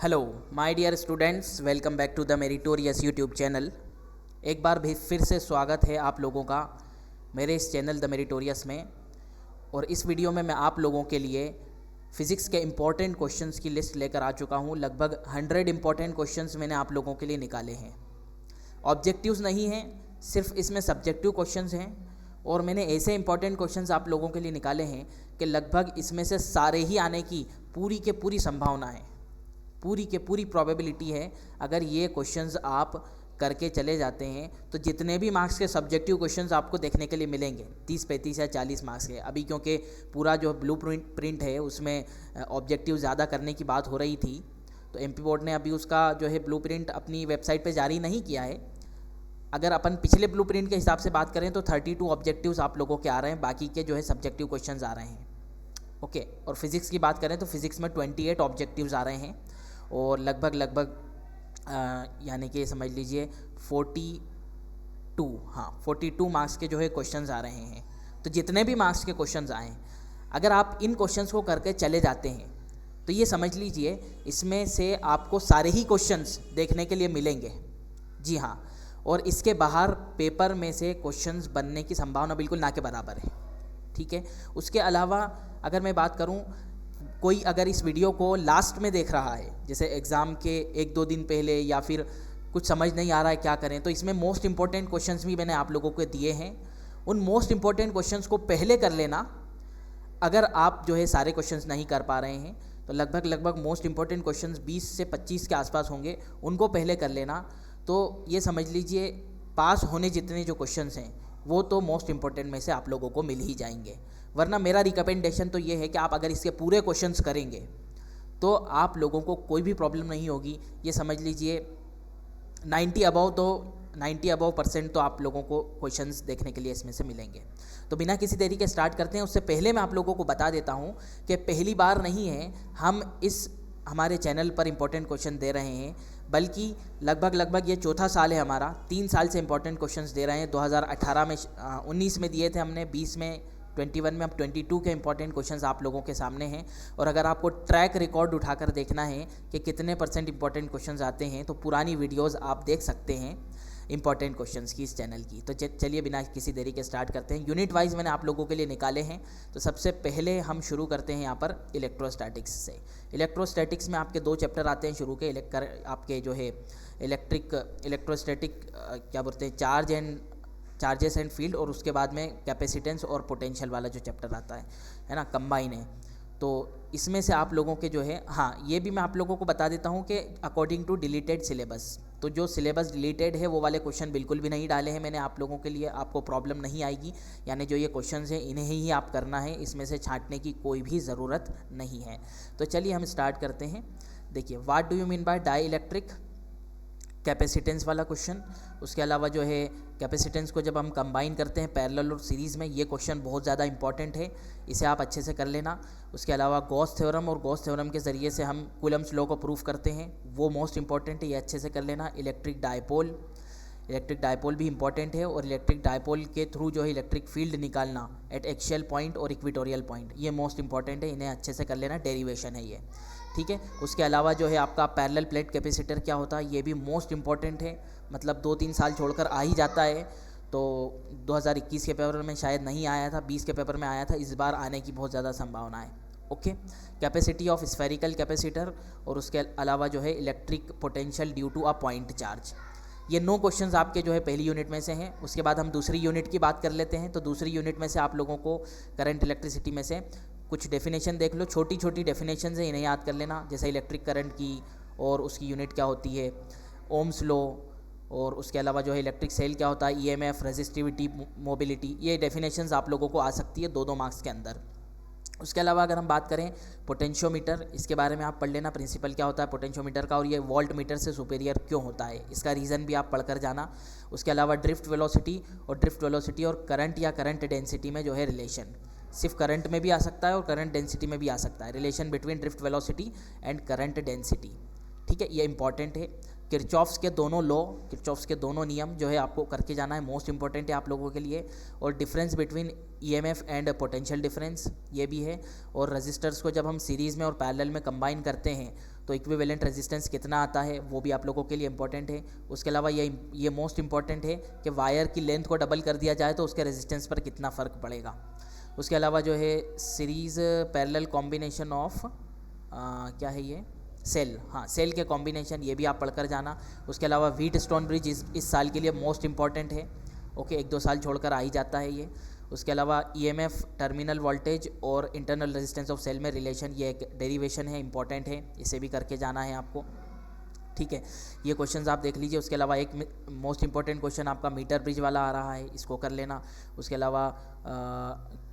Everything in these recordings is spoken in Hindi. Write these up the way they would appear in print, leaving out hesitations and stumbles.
Hello my dear students, welcome back to the meritorious YouTube channel. एक बार भी फिर से स्वागत है आप लोगों का मेरे इस चैनल द मेरिटोरियस में। और इस वीडियो में मैं आप लोगों के लिए फ़िज़िक्स के इम्पॉर्टेंट क्वेश्चंस की लिस्ट लेकर आ चुका हूँ। लगभग 100 इम्पॉर्टेंट क्वेश्चंस मैंने आप लोगों के लिए निकाले हैं। ऑब्जेक्टिव्स नहीं हैं, सिर्फ इसमें सब्जेक्टिव क्वेश्चंस हैं। और मैंने ऐसे इंपॉर्टेंट क्वेश्चंस आप लोगों के लिए निकाले हैं कि लगभग इसमें से सारे ही आने की पूरी के पूरी संभावना है, पूरी के पूरी प्रोबेबिलिटी है। अगर ये क्वेश्चंस आप करके चले जाते हैं तो जितने भी मार्क्स के सब्जेक्टिव क्वेश्चंस आपको देखने के लिए मिलेंगे 30, 35 या 40 मार्क्स के। अभी क्योंकि पूरा जो ब्लू प्रिंट है उसमें ऑब्जेक्टिव ज़्यादा करने की बात हो रही थी, तो एमपी बोर्ड ने अभी उसका जो है ब्लू प्रिंट अपनी वेबसाइट पर जारी नहीं किया है। अगर अपन पिछले ब्लू प्रिंट के हिसाब से बात करें तो 32 ऑब्जेक्टिव्स आप लोगों के आ रहे हैं, बाकी के जो है सब्जेक्टिव क्वेश्चंस आ रहे हैं। ओके, और फिज़िक्स की बात करें तो फिज़िक्स में 28 ऑब्जेक्टिव्स आ रहे हैं और लगभग यानी कि समझ लीजिए 42 मार्क्स के जो है क्वेश्चंस आ रहे हैं। तो जितने भी मार्क्स के क्वेश्चंस आए, अगर आप इन क्वेश्चंस को करके चले जाते हैं तो ये समझ लीजिए इसमें से आपको सारे ही क्वेश्चंस देखने के लिए मिलेंगे। जी हाँ, और इसके बाहर पेपर में से क्वेश्चंस बनने की संभावना बिल्कुल ना के बराबर है। ठीक है, उसके अलावा अगर मैं बात करूं, कोई अगर इस वीडियो को लास्ट में देख रहा है, जैसे एग्ज़ाम के 1-2 दिन पहले, या फिर कुछ समझ नहीं आ रहा है क्या करें, तो इसमें मोस्ट इंपॉर्टेंट क्वेश्चंस भी मैंने आप लोगों को दिए हैं। उन मोस्ट इंपॉर्टेंट क्वेश्चंस को पहले कर लेना। अगर आप जो है सारे क्वेश्चंस नहीं कर पा रहे हैं तो लगभग मोस्ट इंपॉर्टेंट क्वेश्चंस 20 से 25 के आसपास होंगे, उनको पहले कर लेना। तो ये समझ लीजिए पास होने जितने जो क्वेश्चंस हैं वो तो मोस्ट इंपॉर्टेंट में से आप लोगों को मिल ही जाएंगे। वरना मेरा रिकमेंडेशन तो ये है कि आप अगर इसके पूरे क्वेश्चंस करेंगे तो आप लोगों को कोई भी प्रॉब्लम नहीं होगी। ये समझ लीजिए 90 अबव परसेंट तो आप लोगों को क्वेश्चंस देखने के लिए इसमें से मिलेंगे। तो बिना किसी देरी के स्टार्ट करते हैं। उससे पहले मैं आप लोगों को बता देता हूँ कि पहली बार नहीं है हम हमारे चैनल पर इम्पोर्टेंट क्वेश्चन दे रहे हैं, बल्कि लगभग ये चौथा साल है हमारा। 3 साल से इम्पोर्टेंट क्वेश्चंस दे रहे हैं। 2018 में 19 में दिए थे हमने, 20 में 21 में, अब 22 के इंपॉर्टेंट क्वेश्चंस आप लोगों के सामने हैं। और अगर आपको ट्रैक रिकॉर्ड उठाकर देखना है कि कितने % इंपॉर्टेंट क्वेश्चंस आते हैं तो पुरानी वीडियोस आप देख सकते हैं इंपॉर्टेंट क्वेश्चंस की इस चैनल की। तो चलिए बिना किसी देरी के स्टार्ट करते हैं। यूनिट वाइज मैंने आप लोगों के लिए निकाले हैं। तो सबसे पहले हम शुरू करते हैं यहाँ पर इलेक्ट्रोस्टैटिक्स से। इलेक्ट्रोस्टैटिक्स में आपके 2 चैप्टर आते हैं शुरू के। आपके जो है इलेक्ट्रोस्टैटिक क्या बोलते हैं, चार्जेस एंड फील्ड, और उसके बाद में कैपेसिटेंस और पोटेंशियल वाला जो चैप्टर आता है ना, कंबाइन है। तो इसमें से आप लोगों के जो है, हाँ ये भी मैं आप लोगों को बता देता हूँ कि अकॉर्डिंग टू डिलीटेड सिलेबस, तो जो सिलेबस डिलीटेड है वो वाले क्वेश्चन बिल्कुल भी नहीं डाले हैं मैंने आप लोगों के लिए। आपको प्रॉब्लम नहीं आएगी, यानी जो ये क्वेश्चंस हैं इन्हें ही आप करना है, इसमें से छांटने की कोई भी ज़रूरत नहीं है। तो चलिए हम स्टार्ट करते हैं। देखिए, what do you mean by dielectric, capacitance वाला क्वेश्चन। उसके अलावा जो है कैपेसिटेंस को जब हम कंबाइन करते हैं पैरेलल और सीरीज़ में, ये क्वेश्चन बहुत ज़्यादा इंपॉर्टेंट है, इसे आप अच्छे से कर लेना। उसके अलावा गॉस थ्योरम, और गॉस थ्योरम के ज़रिए से हम कूलम्स लॉ को प्रूफ करते हैं, वो मोस्ट इंपॉर्टेंट है, ये अच्छे से कर लेना। इलेक्ट्रिक डायपोल भी इंपॉर्टेंट है, और इलेक्ट्रिक डायपोल के थ्रू जो है इलेक्ट्रिक फील्ड निकालना एट एक्सियल पॉइंट और इक्वेटोरियल पॉइंट, ये मोस्ट इंपॉर्टेंट है, इन्हें अच्छे से कर लेना, डेरिवेशन है ये। ठीक है, उसके अलावा जो है आपका पैरेलल प्लेट कैपेसिटर क्या होता है, ये भी मोस्ट इंपॉर्टेंट है। मतलब 2-3 साल छोड़कर आ ही जाता है। तो 2021 के पेपर में शायद नहीं आया था, 20 के पेपर में आया था, इस बार आने की बहुत ज़्यादा संभावना है। Okay, capacity of spherical capacitor, और उसके अलावा जो है electric potential due to a point charge. ये 9 क्वेश्चंस आपके जो है पहली यूनिट में से हैं। उसके बाद हम दूसरी यूनिट की बात कर लेते हैं। तो दूसरी यूनिट में से आप लोगों को करंट इलेक्ट्रिसिटी में से कुछ डेफिनेशन देख लो, छोटी छोटी डेफिनेशन है, इन्हें याद कर लेना। जैसे इलेक्ट्रिक करंट की और उसकी यूनिट क्या होती है, ओम्स लॉ, और उसके अलावा जो है इलेक्ट्रिक सेल क्या होता है, ईएमएफ, रेजिस्टिविटी, मोबिलिटी, ये डेफिनेशंस आप लोगों को आ सकती है 2-2 मार्क्स के अंदर। उसके अलावा अगर हम बात करें पोटेंशियोमीटर, इसके बारे में आप पढ़ लेना, प्रिंसिपल क्या होता है पोटेंशियोमीटर का, और ये वोल्ट मीटर से सुपेरियर क्यों होता है, इसका रीज़न भी आप पढ़कर जाना। उसके अलावा ड्रिफ्ट वेलोसिटी और करंट या करंट डेंसिटी में जो है रिलेशन, सिर्फ करंट में भी आ सकता है और करंट डेंसिटी में भी आ सकता है, relation between drift velocity and current density. ठीक है, ये इंपॉर्टेंट है। किरचॉफ्स के दोनों नियम जो है आपको करके जाना है, मोस्ट इंपॉर्टेंट है आप लोगों के लिए। और difference between EMF and potential difference, ये भी है। और रजिस्टर्स को जब हम सीरीज़ में और पैरेलल में कंबाइन करते हैं तो इक्विवेलेंट रेजिस्टेंस कितना आता है वो भी आप लोगों के लिए इंपॉर्टेंट है। उसके अलावा ये मोस्ट इंपॉर्टेंट है कि वायर की लेंथ को डबल कर दिया जाए तो उसके रेजिस्टेंस पर कितना फ़र्क पड़ेगा। उसके अलावा जो है सीरीज़ पैरेलल कॉम्बिनेशन ऑफ क्या है ये सेल, हाँ सेल के कॉम्बिनेशन, ये भी आप पढ़कर जाना। उसके अलावा व्हीटस्टोन ब्रिज इस साल के लिए मोस्ट इंपॉर्टेंट है। ओके, 1-2 साल छोड़कर आ ही जाता है ये। उसके अलावा ईएमएफ, टर्मिनल वोल्टेज और इंटरनल रेजिस्टेंस ऑफ सेल में रिलेशन, ये एक डेरिवेशन है, इंपॉर्टेंट है, इसे भी करके जाना है आपको। ठीक है, ये क्वेश्चंस आप देख लीजिए। उसके अलावा एक मोस्ट इंपॉर्टेंट क्वेश्चन आपका मीटर ब्रिज वाला आ रहा है, इसको कर लेना। उसके अलावा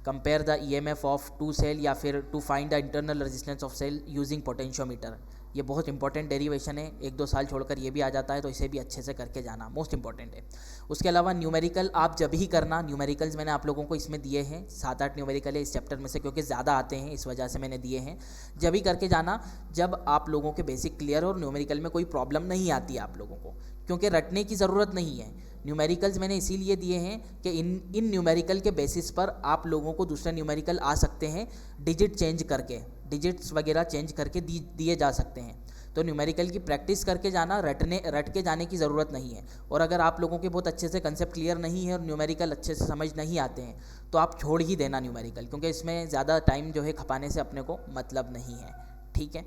compare the EMF of two cell या फिर to find the internal resistance of cell using potentiometer, ये बहुत इंपॉर्टेंट डेरिवेशन है, 1-2 साल छोड़कर ये भी आ जाता है, तो इसे भी अच्छे से करके जाना, मोस्ट इंपॉर्टेंट है। उसके अलावा न्यूमेरिकल आप जब ही करना, न्यूमेरिकल्स मैंने आप लोगों को इसमें दिए हैं, 7-8 न्यूमेरिकल है इस चैप्टर में से, क्योंकि ज़्यादा आते हैं इस वजह से मैंने दिए हैं। जब ही करके जाना जब आप लोगों के बेसिक क्लियर और न्यूमेरिकल में कोई प्रॉब्लम नहीं आती है आप लोगों को, क्योंकि रटने की ज़रूरत नहीं है। न्यूमेरिकल्स मैंने इसीलिए दिए हैं कि इन न्यूमेरिकल के बेसिस पर आप लोगों को दूसरे न्यूमेरिकल आ सकते हैं, डिजिट चेंज करके, डिजिट्स वगैरह चेंज करके दिए जा सकते हैं। तो न्यूमेरिकल की प्रैक्टिस करके जाना, रट के जाने की ज़रूरत नहीं है। और अगर आप लोगों के बहुत अच्छे से कंसेप्ट क्लियर नहीं है और न्यूमेरिकल अच्छे से समझ नहीं आते हैं तो आप छोड़ ही देना न्यूमेरिकल, क्योंकि इसमें ज़्यादा टाइम जो है खपाने से अपने को मतलब नहीं है। ठीक है,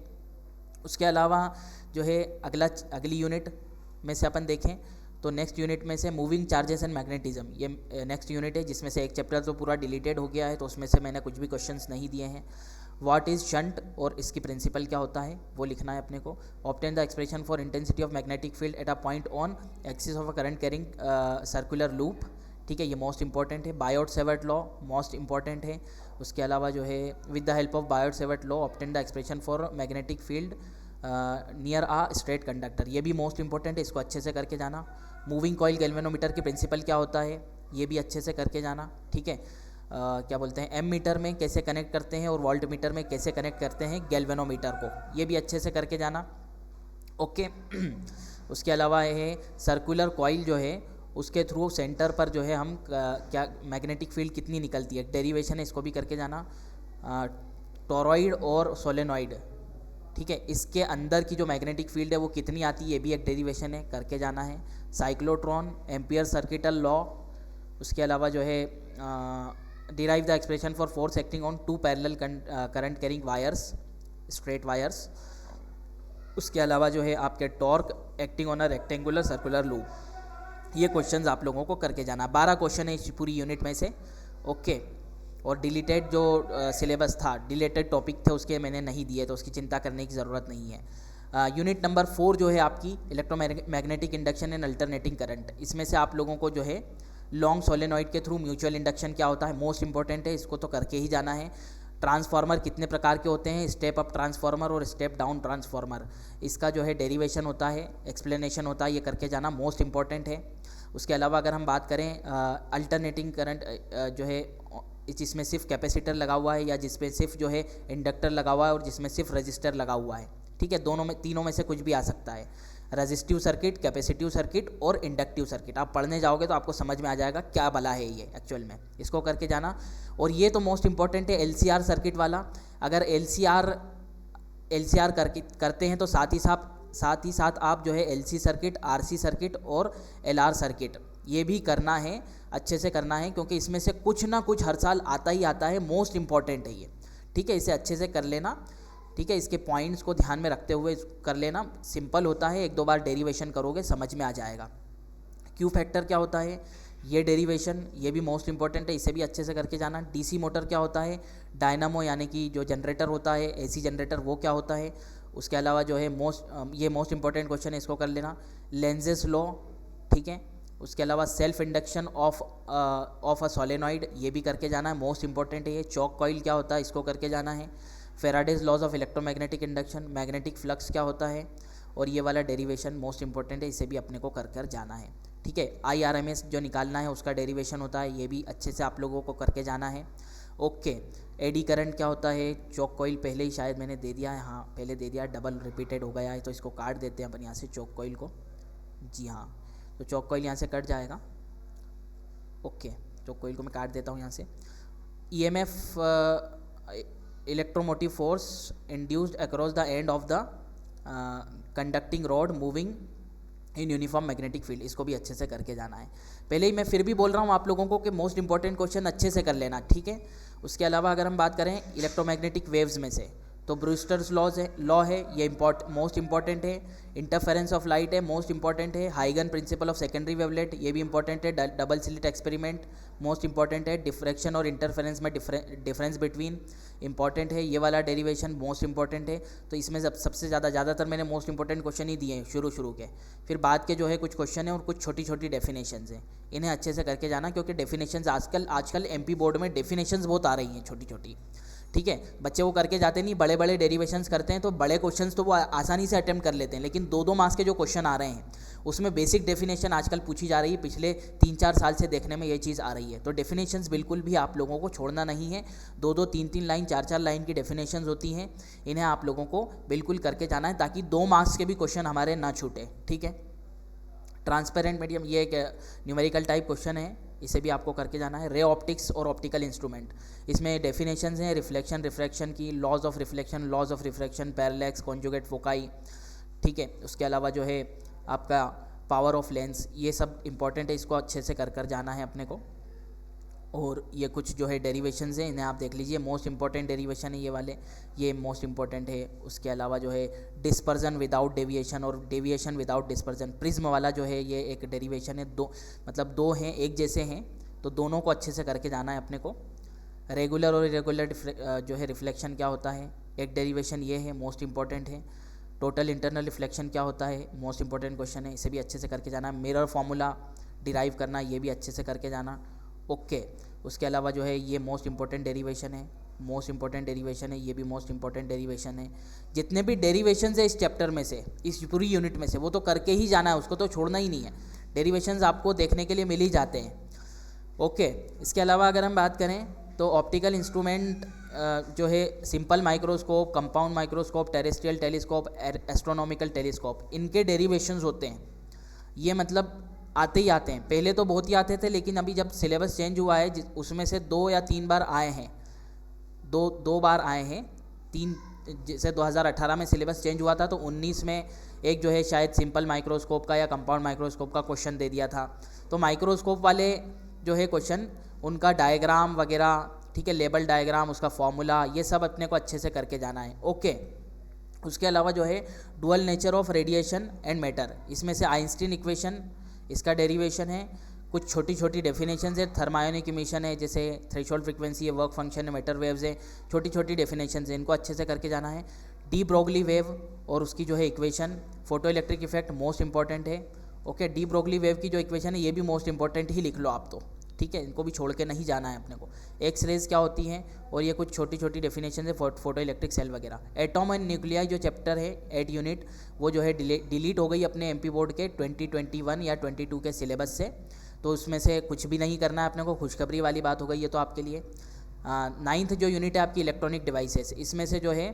उसके अलावा जो है अगली यूनिट में से अपन देखें तो नेक्स्ट यूनिट में से मूविंग चार्जेस एंड मैग्नेटिज्म, ये नेक्स्ट यूनिट है, जिसमें से एक चैप्टर तो पूरा डिलीटेड हो गया है, तो उसमें से मैंने कुछ भी क्वेश्चंस नहीं दिए हैं। व्हाट इज़ शंट और इसकी प्रिंसिपल क्या होता है वो लिखना है अपने को। Obtain the expression for intensity of magnetic field at a point on axis of a current carrying circular loop, ठीक है, ये मोस्ट इंपॉर्टेंट है। बायोट-सेवर्ट लॉ मोस्ट इंपॉर्टेंट है। उसके अलावा जो है with the help of Biot-Savart law obtain the expression for magnetic field near uh straight conductor, ये भी मोस्ट इंपॉर्टेंट है, इसको अच्छे से करके जाना। मूविंग कॉइल गैल्वेनोमीटर की प्रिंसिपल क्या होता है ये भी अच्छे से करके जाना। ठीक है, क्या बोलते हैं, एम मीटर में कैसे कनेक्ट करते हैं और वोल्ट मीटर में कैसे कनेक्ट करते हैं गैल्वेनोमीटर को, ये भी अच्छे से करके जाना। ओके उसके अलावा है सर्कुलर कॉइल जो है उसके थ्रू सेंटर पर जो है हम क्या मैग्नेटिक फील्ड कितनी निकलती है, डेरिवेशन है, इसको भी करके जाना। टोरॉइड और सोलेनॉइड, ठीक है, इसके अंदर की जो मैग्नेटिक फील्ड है वो कितनी आती है, ये भी एक डेरिवेशन है, करके जाना है। साइक्लोट्रॉन, एम्पियर सर्किटल लॉ, उसके अलावा जो है derive the expression for force acting on two parallel current carrying wires, straight wires. उसके अलावा जो है आपके torque acting on a rectangular circular loop, ये क्वेश्चंस आप लोगों को करके जाना। 12 क्वेश्चन है इस पूरी यूनिट में से। ओके, और डिलीटेड जो सिलेबस था, डिलीटेड टॉपिक थे, उसके मैंने नहीं दिए, तो उसकी चिंता करने की ज़रूरत नहीं है। यूनिट नंबर 4 जो है आपकी electromagnetic induction and alternating current, इसमें से आप लोगों को जो है लॉन्ग सोलेनॉइड के थ्रू म्यूचुअल इंडक्शन क्या होता है मोस्ट इंपॉर्टेंट है, इसको तो करके ही जाना है। ट्रांसफार्मर कितने प्रकार के होते हैं, स्टेप अप ट्रांसफार्मर और स्टेप डाउन ट्रांसफार्मर, इसका जो है डेरिवेशन होता है, एक्सप्लेनेशन होता है, ये करके जाना मोस्ट इंपॉर्टेंट है। उसके अलावा अगर हम बात करें अल्टरनेटिंग करंट जो है जिसमें सिर्फ कैपेसिटर लगा हुआ है या जिसमें सिर्फ जो है इंडक्टर लगा हुआ है और जिसमें सिर्फ रजिस्टर लगा हुआ है, ठीक है, दोनों में तीनों में से कुछ भी आ सकता है। रेजिस्टिव सर्किट, कैपेसिटिव सर्किट और इंडक्टिव सर्किट, आप पढ़ने जाओगे तो आपको समझ में आ जाएगा क्या भला है ये एक्चुअल में, इसको करके जाना। और ये तो मोस्ट इंपॉर्टेंट है एलसीआर सर्किट वाला, अगर एलसीआर करते हैं तो साथ ही साथ आप जो है एलसी सर्किट, आरसी सर्किट और एलआर सर्किट ये भी करना है, अच्छे से करना है, क्योंकि इसमें से कुछ ना कुछ हर साल आता ही आता है, मोस्ट इंपॉर्टेंट है ये, ठीक है, इसे अच्छे से कर लेना। ठीक है, इसके पॉइंट्स को ध्यान में रखते हुए कर लेना, सिंपल होता है, 1-2 बार डेरिवेशन करोगे समझ में आ जाएगा। क्यू फैक्टर क्या होता है, ये डेरिवेशन ये भी मोस्ट इंपॉर्टेंट है, इसे भी अच्छे से करके जाना। डीसी मोटर क्या होता है, डायनामो यानी कि जो जनरेटर होता है, एसी जनरेटर, वो क्या होता है। उसके अलावा जो है ये मोस्ट इंपॉर्टेंट क्वेश्चन है, इसको कर लेना। लेंजेस लॉ, ठीक है, उसके अलावा self induction of a solenoid, ये भी करके जाना है, मोस्ट इंपॉर्टेंट है ये। चॉक कॉइल क्या होता है, इसको करके जाना है। Faraday's laws of electromagnetic induction, magnetic flux क्या होता है, और ये वाला डेरिवेशन मोस्ट इंपॉर्टेंट है, इसे भी अपने को कर जाना है। ठीक है, IRMS जो निकालना है उसका डेरिवेशन होता है, ये भी अच्छे से आप लोगों को करके जाना है। ओके, एडी करंट क्या होता है, चॉक कॉइल पहले ही शायद मैंने दे दिया है, हाँ पहले दे दिया, डबल रिपीटेड हो गया है, तो इसको काट देते हैं अपन यहाँ से चॉक कॉइल को। जी हाँ, तो चॉक कॉइल यहाँ से कट जाएगा। ओके, चॉक कॉइल को मैं काट देता हूँ यहाँ से। EMF electromotive force induced across the end of the conducting rod moving in uniform magnetic field, इसको भी अच्छे से करके जाना है। पहले ही मैं फिर भी बोल रहा हूँ आप लोगों को कि मोस्ट इंपॉर्टेंट क्वेश्चन अच्छे से कर लेना, ठीक है। उसके अलावा अगर हम बात करें इलेक्ट्रोमैग्नेटिक वेव्स में से, तो ब्रूस्टर्स लॉ है, ये मोस्ट इंपॉर्टेंट है। इंटरफेरेंस ऑफ लाइट है, मोस्ट इंपॉर्टेंट है। हाइगन प्रिंसिपल ऑफ सेकेंडरी वेवलेट, ये भी इंपॉर्टेंट है। Double slit experiment most important है। डिफ्रैक्शन और इंटरफेरेंस में डिफरेंस बिटवीन इंपॉर्टेंट है। ये वाला डेरिवेशन मोस्ट इंपॉर्टेंट है। तो इसमें सबसे ज़्यादातर मैंने मोस्ट इंपॉर्टेंट क्वेश्चन ही दिए हैं शुरू के। फिर बाद के जो है कुछ क्वेश्चन है और कुछ छोटी छोटी डेफिनेशंस हैं, इन्हें अच्छे से करके जाना, क्योंकि डेफिनेशंस आजकल एमपी बोर्ड में डेफिनेशंस बहुत आ रही हैं छोटी छोटी, ठीक है। बच्चे वो करके जाते नहीं, बड़े बड़े डेरिवेशंस करते हैं, तो बड़े क्वेश्चंस तो वो आसानी से अटेम्प्ट कर लेते हैं, लेकिन 2-2 मार्क्स के जो क्वेश्चन आ रहे हैं उसमें बेसिक डेफिनेशन आजकल पूछी जा रही है। पिछले 3-4 साल से देखने में ये चीज़ आ रही है। तो डेफिनेशंस बिल्कुल भी आप लोगों को छोड़ना नहीं है। 2-2, 3-3 लाइन, 4-4 लाइन की डेफिनेशंस होती हैं, इन्हें आप लोगों को बिल्कुल करके जाना है, ताकि 2 मार्क्स के भी क्वेश्चन हमारे ना छूटे, ठीक है। ट्रांसपेरेंट मीडियम, ये एक न्यूमेरिकल टाइप क्वेश्चन है, इसे भी आपको करके जाना है। रे ऑप्टिक्स और ऑप्टिकल इंस्ट्रूमेंट, इसमें डेफिनेशंस हैं रिफ्लेक्शन रिफ्रैक्शन की, laws of reflection, parallax, conjugate foci, ठीक है। उसके अलावा जो है आपका पावर ऑफ लेंस, ये सब इंपॉर्टेंट है, इसको अच्छे से कर जाना है अपने को। और ये कुछ जो है डेरिवेशंस हैं, इन्हें आप देख लीजिए। मोस्ट इंपॉर्टेंट डेरिवेशन है ये वाले, ये मोस्ट इंपॉर्टेंट है। उसके अलावा जो है डिस्पर्जन विदाउट डेविएशन और डेविएशन विदाउट डिस्पर्जन, प्रिज्म वाला जो है ये एक डेरिवेशन है। दो हैं, एक जैसे हैं, तो दोनों को अच्छे से करके जाना है अपने को। रेगुलर और इरेगुलर जो है रिफ्लेक्शन क्या होता है, एक डेरिवेशन ये है, मोस्ट इंपॉर्टेंट है। टोटल इंटरनल रिफ्लेक्शन क्या होता है, मोस्ट इंपॉर्टेंट क्वेश्चन है, इसे भी अच्छे से करके जाना। मिरर फार्मूला डिराइव करना, ये भी अच्छे से करके जाना, ओके। उसके अलावा जो है ये मोस्ट इंपॉर्टेंट डेरिवेशन है, ये भी मोस्ट इंपॉर्टेंट डेरिवेशन है। जितने भी डेरिवेशंस है इस चैप्टर में से, इस पूरी यूनिट में से, वो तो करके ही जाना है, उसको तो छोड़ना ही नहीं है। डेरिवेशंस आपको देखने के लिए मिल ही जाते हैं, ओके। इसके अलावा अगर हम बात करें तो ऑप्टिकल इंस्ट्रूमेंट जो है simple microscope, compound microscope, terrestrial telescope, astronomical telescope, इनके डेरिवेशंस होते हैं। ये मतलब आते ही आते हैं, पहले तो बहुत ही आते थे, लेकिन अभी जब सिलेबस चेंज हुआ है उसमें से 2 या 3 बार आए हैं, दो बार आए हैं। 3 जैसे 2018 में सिलेबस चेंज हुआ था, तो 19 में एक जो है शायद सिंपल माइक्रोस्कोप का या कंपाउंड माइक्रोस्कोप का क्वेश्चन दे दिया था। तो माइक्रोस्कोप वाले जो है क्वेश्चन, उनका डायग्राम वगैरह, ठीक है, लेबल डायग्राम, उसका फॉर्मूला, ये सब अपने को अच्छे से करके जाना है, ओके। उसके अलावा जो है dual nature of radiation and matter, इसमें से आइंस्टीन इक्वेशन, इसका डेरिवेशन है। कुछ छोटी छोटी डेफिनेशंस है, थर्मायोनिक इमिशन है, जैसे थ्रेशोल्ड फ्रीक्वेंसी है, वर्क फंक्शन है, मैटर वेव्स है, छोटी छोटी डेफिनेशंस है, इनको अच्छे से करके जाना है। डी ब्रोगली वेव और उसकी जो है equation, photo electric effect most important है, ओके। डी ब्रोगली वेव की जो इक्वेशन है ये भी मोस्ट इंपॉर्टेंट ही लिख लो आप तो, ठीक है, इनको भी छोड़ के नहीं जाना है अपने को। एक्स रेज क्या होती हैं, और ये कुछ छोटी छोटी डेफिनेशन है, फोटो इलेक्ट्रिक सेल वगैरह। एटॉम एंड न्यूक्लियाई जो चैप्टर है 8 यूनिट, वो जो है डिलीट हो गई अपने एमपी बोर्ड के 2021 या 22 के सिलेबस से, तो उसमें से कुछ भी नहीं करना है अपने को। खुशखबरी वाली बात हो गई ये तो आपके लिए। 9th जो यूनिट है आपकी इलेक्ट्रॉनिक डिवाइसेस, इसमें से जो है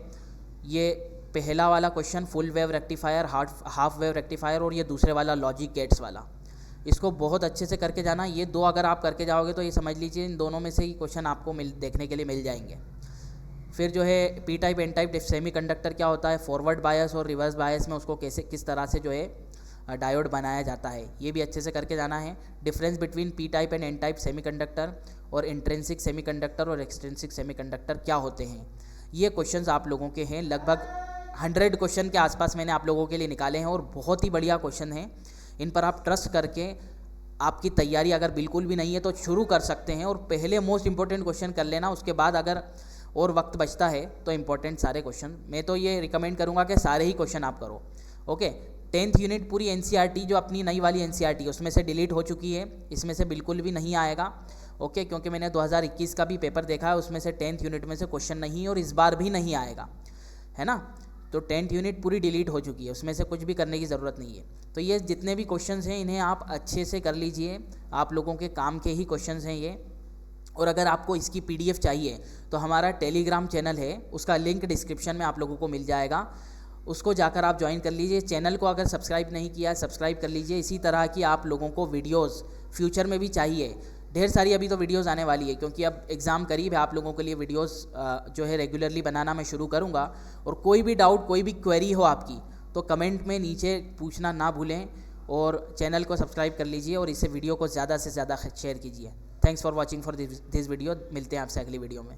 ये पहला वाला question full wave rectifier, half wave rectifier, और ये दूसरे वाला लॉजिक गेट्स वाला, इसको बहुत अच्छे से करके जाना। ये 2 अगर आप करके जाओगे तो ये समझ लीजिए इन दोनों में से ही क्वेश्चन आपको देखने के लिए मिल जाएंगे। फिर जो है P type N type semiconductor क्या होता है, फॉरवर्ड बायस और रिवर्स बायस में उसको किस तरह से जो है डायोड बनाया जाता है, ये भी अच्छे से करके जाना है। Difference between P type and N type semiconductor, और इंट्रिंसिक सेमी कंडक्टर और एक्सट्रिंसिक सेमी कंडक्टर क्या होते हैं, ये क्वेश्चंस आप लोगों के हैं। लगभग 100 क्वेश्चन के आसपास मैंने आप लोगों के लिए निकाले हैं, और बहुत ही बढ़िया क्वेश्चन हैं। इन पर आप ट्रस्ट करके आपकी तैयारी अगर बिल्कुल भी नहीं है तो शुरू कर सकते हैं, और पहले मोस्ट इंपॉर्टेंट क्वेश्चन कर लेना, उसके बाद अगर और वक्त बचता है तो इंपॉर्टेंट सारे क्वेश्चन, मैं तो ये रिकमेंड करूँगा कि सारे ही क्वेश्चन आप करो, ओके। 10th यूनिट पूरी एनसीईआरटी जो अपनी नई वाली एनसीईआरटी उसमें से डिलीट हो चुकी है, इसमें से बिल्कुल भी नहीं आएगा, ओके, क्योंकि मैंने 2021 का भी पेपर देखा है, उसमें से 10th यूनिट में से क्वेश्चन नहीं, और इस बार भी नहीं आएगा, है ना। तो 10th यूनिट पूरी डिलीट हो चुकी है, उसमें से कुछ भी करने की ज़रूरत नहीं है। तो ये जितने भी क्वेश्चंस हैं इन्हें आप अच्छे से कर लीजिए, आप लोगों के काम के ही क्वेश्चंस हैं ये। और अगर आपको इसकी पीडीएफ चाहिए तो हमारा टेलीग्राम चैनल है, उसका लिंक डिस्क्रिप्शन में आप लोगों को मिल जाएगा, उसको जाकर आप ज्वाइन कर लीजिए। चैनल को अगर सब्सक्राइब नहीं किया सब्सक्राइब कर लीजिए। इसी तरह की आप लोगों को वीडियोस फ्यूचर में भी चाहिए, ढेर सारी अभी तो वीडियोस आने वाली है, क्योंकि अब एग्ज़ाम करीब है। आप लोगों के लिए वीडियोस जो है रेगुलरली बनाना मैं शुरू करूँगा, और कोई भी डाउट, कोई भी क्वेरी हो आपकी तो कमेंट में नीचे पूछना ना भूलें और चैनल को सब्सक्राइब कर लीजिए और इसे वीडियो को ज़्यादा से ज़्यादा शेयर कीजिए। Thanks for watching for this video. मिलते हैं आपसे अगली वीडियो में।